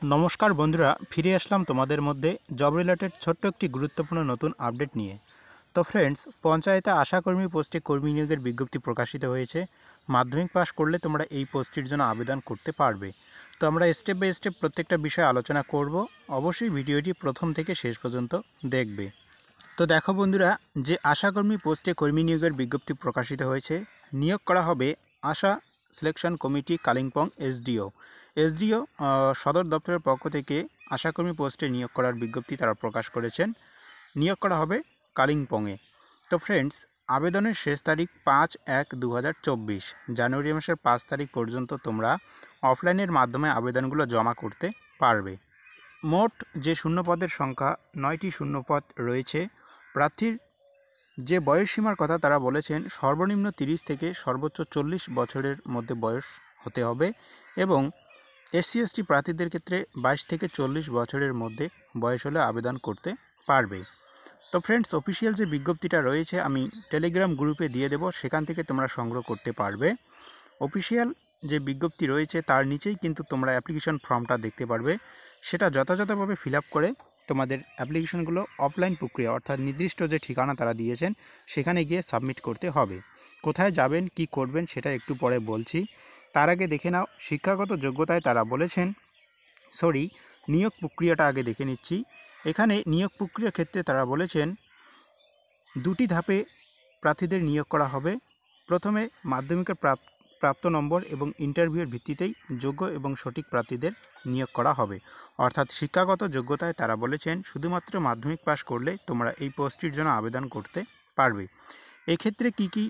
নমস্কার বন্ধুরা, ফিরে আসলাম তোমাদের মধ্যে জব রিলেটেড ছোট্ট একটি গুরুত্বপূর্ণ নতুন আপডেট নিয়ে। তো ফ্রেন্ডস, পঞ্চায়েতে আশাকর্মী পোস্টে কর্মী নিয়োগের বিজ্ঞপ্তি প্রকাশিত হয়েছে। মাধ্যমিক পাস করলে তোমরা এই পোস্টটির জন্য আবেদন করতে পারবে। তো আমরা স্টেপ বাই স্টেপ প্রত্যেকটা বিষয়ে আলোচনা করব। অবশ্যই ভিডিওটি প্রথম থেকে শেষ পর্যন্ত দেখবে। তো দেখো বন্ধুরা, যে আশাকর্মী পোস্টে কর্মী নিয়োগের বিজ্ঞপ্তি প্রকাশিত হয়েছে, নিয়োগ করা হবে আশা সিলেকশন কমিটি কালিম্পং এসডিও সদর দপ্তরের পক্ষ থেকে আশাকর্মী পোস্টে নিয়োগ করার বিজ্ঞপ্তি তারা প্রকাশ করেছেন। নিয়োগ করা হবে কালিম্পংয়ে। তো ফ্রেন্ডস, আবেদনের শেষ তারিখ 5/1/2024, জানুয়ারি মাসের 5 তারিখ পর্যন্ত তোমরা অফলাইনের মাধ্যমে আবেদনগুলো জমা করতে পারবে। মোট যে শূন্যপদের সংখ্যা 9টি শূন্যপদ রয়েছে। প্রার্থীর যে বয়সসীমার কথা তারা বলেছেন, সর্বনিম্ন 30 থেকে সর্বোচ্চ 40 বছরের মধ্যে বয়স হতে হবে এবং SC/ST প্রার্থীদের ক্ষেত্রে 22 থেকে 40 বছরের মধ্যে বয়স হলে আবেদন করতে পারবে। তো ফ্রেন্ডস, অফিসিয়াল যে বিজ্ঞপ্তিটা রয়েছে আমি টেলিগ্রাম গ্রুপে দিয়ে দেব, সেখান থেকে তোমরা সংগ্রহ করতে পারবে। অফিসিয়াল যে বিজ্ঞপ্তি রয়েছে তার নিচেই কিন্তু তোমরা অ্যাপ্লিকেশন ফর্মটা দেখতে পারবে। সেটা যথাযথভাবে ফিল আপ করে তোমাদের অ্যাপ্লিকেশনগুলো অফলাইন প্রক্রিয়া অর্থাৎ নির্দিষ্ট যে ঠিকানা তারা দিয়েছেন সেখানে গিয়ে সাবমিট করতে হবে। কোথায় যাবেন, কি করবেন সেটা একটু পরে বলছি। তার আগে দেখে নাও শিক্ষাগত যোগ্যতায় তারা বলেছেন, নিয়োগ প্রক্রিয়াটা আগে দেখে নিচ্ছি। এখানে নিয়োগ প্রক্রিয়ার ক্ষেত্রে তারা বলেছেন 2টি ধাপে প্রার্থীদের নিয়োগ করা হবে। প্রথমে মাধ্যমিকের প্রাপ্ত নম্বর এবং ইন্টারভিউয়ের ভিত্তিতেই যোগ্য এবং সঠিক প্রার্থীদের নিয়োগ করা হবে। অর্থাৎ শিক্ষাগত যোগ্যতায় তারা বলেছেন শুধুমাত্র মাধ্যমিক পাস করলে তোমরা এই পোস্টটির জন্য আবেদন করতে পারবে। এক্ষেত্রে কি কি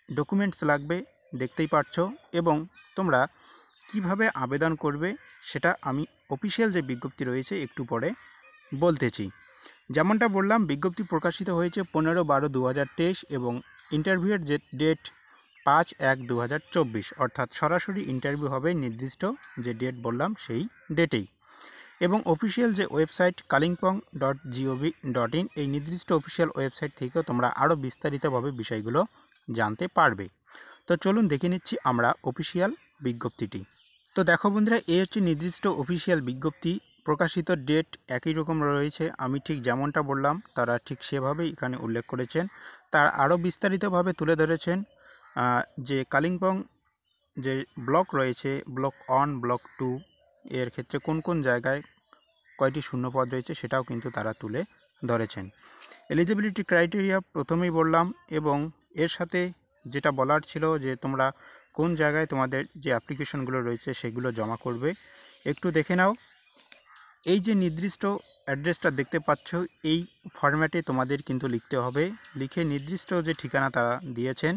ডকুমেন্টস লাগবে দেখতেই পাচ্ছো এবং তোমরা কিভাবে আবেদন করবে সেটা আমি অফিসিয়াল যে বিজ্ঞপ্তি রয়েছে একটু পরে বলতেছি। যেমনটা বললাম, বিজ্ঞপ্তি প্রকাশিত হয়েছে 15/12/2023 এবং ইন্টারভিউয়ের যে ডেট 5/1/2024, অর্থাৎ সরাসরি ইন্টারভিউ হবে নির্দিষ্ট যে ডেট বললাম সেই ডেটেই। এবং অফিসিয়াল যে ওয়েবসাইট kalimpong.gov.in, এই নির্দিষ্ট অফিসিয়াল ওয়েবসাইট থেকেও তোমরা আরও বিস্তারিতভাবে বিষয়গুলো জানতে পারবে। তো চলুন দেখে নিচ্ছি আমরা অফিসিয়াল বিজ্ঞপ্তিটি। তো দেখো বন্ধুরা, এই হচ্ছে নির্দিষ্ট অফিসিয়াল বিজ্ঞপ্তি। প্রকাশিত ডেট একই রকম রয়েছে, আমি ঠিক যেমনটা বললাম তারা ঠিক সেভাবেই এখানে উল্লেখ করেছেন। তার আরও বিস্তারিতভাবে তুলে ধরেছেন যে কালিম্পং যে ব্লক রয়েছে, ব্লক 1, ব্লক 2 এর ক্ষেত্রে কোন কোন জায়গায় কয়টি শূন্যপদ রয়েছে সেটাও কিন্তু তারা তুলে ধরেছেন। এলিজিবিলিটি ক্রাইটেরিয়া প্রথমেই বললাম এবং এর সাথে যেটা বলার ছিল যে তোমরা কোন জায়গায় তোমাদের যে অ্যাপ্লিকেশনগুলো রয়েছে সেগুলো জমা করবে একটু দেখে নাও। এই যে নির্দিষ্ট অ্যাড্রেসটা দেখতে পাচ্ছ, এই ফরম্যাটে তোমাদের কিন্তু লিখতে হবে। লিখে নির্দিষ্ট যে ঠিকানা তারা দিয়েছেন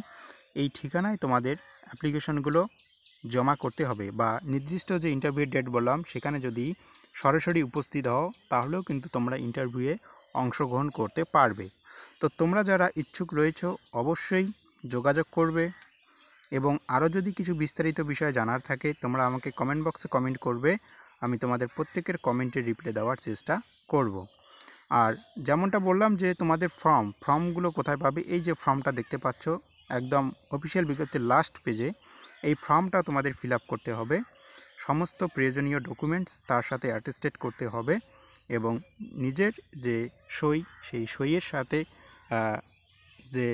এই ঠিকানায় তোমাদের অ্যাপ্লিকেশনগুলো জমা করতে হবে। বা নির্দিষ্ট যে ইন্টারভিউ ডেট বললাম সেখানে যদি সরাসরি উপস্থিত হও তাহলেও কিন্তু তোমরা ইন্টারভিউয়ে অংশগ্রহণ করতে পারবে। তো তোমরা যারা ইচ্ছুক রয়েছো অবশ্যই যোগাযোগ করবে এবং আরও যদি কিছু বিস্তারিত বিষয় জানার থাকে তোমরা আমাকে কমেন্ট বক্সে কমেন্ট করবে। আমি তোমাদের প্রত্যেকের কমেন্টের রিপ্লাই দেওয়ার চেষ্টা করব। আর যেমনটা বললাম যে তোমাদের ফর্মগুলো কোথায় পাবে, এই যে ফর্মটা দেখতে পাচ্ছ একদম অফিসিয়াল বিজ্ঞপ্তির লাস্ট পেজে, এই ফর্মটা তোমাদের ফিল আপ করতে হবে। সমস্ত প্রয়োজনীয় ডকুমেন্টস তার সাথে অ্যাটেস্টেড করতে হবে এবং নিজের যে সই সেই সইয়ের সাথে যে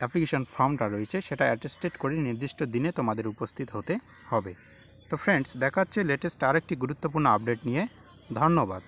অ্যাপ্লিকেশন ফর্মটা রয়েছে সেটা অ্যাটেস্টেড করে নির্দিষ্ট দিনে তোমাদের উপস্থিত হতে হবে। তো ফ্রেন্ডস, দেখা হচ্ছে লেটেস্ট আরেকটি গুরুত্বপূর্ণ আপডেট নিয়ে। ধন্যবাদ।